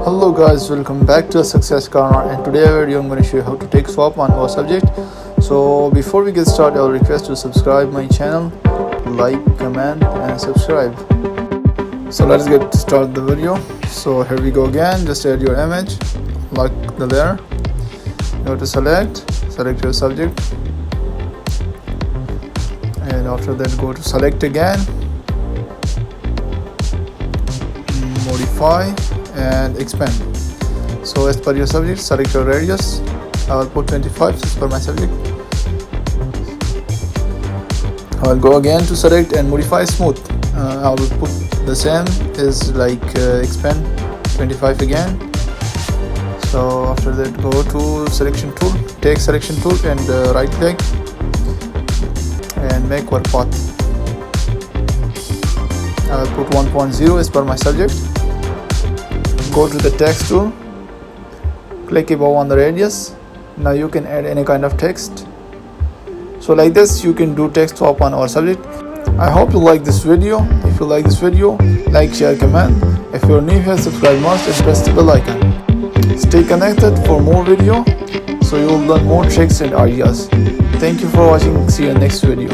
Hello guys, welcome back to the Success Corner, and today video I'm going to show you how to take swap on our subject. So before we get started, I'll request to subscribe my channel, like, comment and subscribe. So let's get start the video. So here we go again. Just add your image, like the layer, go to select your subject, and after that go to select again, modify and expand. So as per your subject, select your radius. I will put 25 as per my subject. I will go again to select and modify smooth. I will put the same as like expand 25 again. So after that go to selection tool, take selection tool and right click and make work path. I will put 1.0 as per my subject. Go to the text tool, click above on the radius. Now you can add any kind of text. So like this you can do text swap on our subject. I hope you like this video. If you like this video, like, share, comment. If you're new here, subscribe must and press the bell icon. Stay connected for more video so you will learn more tricks and ideas. Thank you for watching. See you in next video.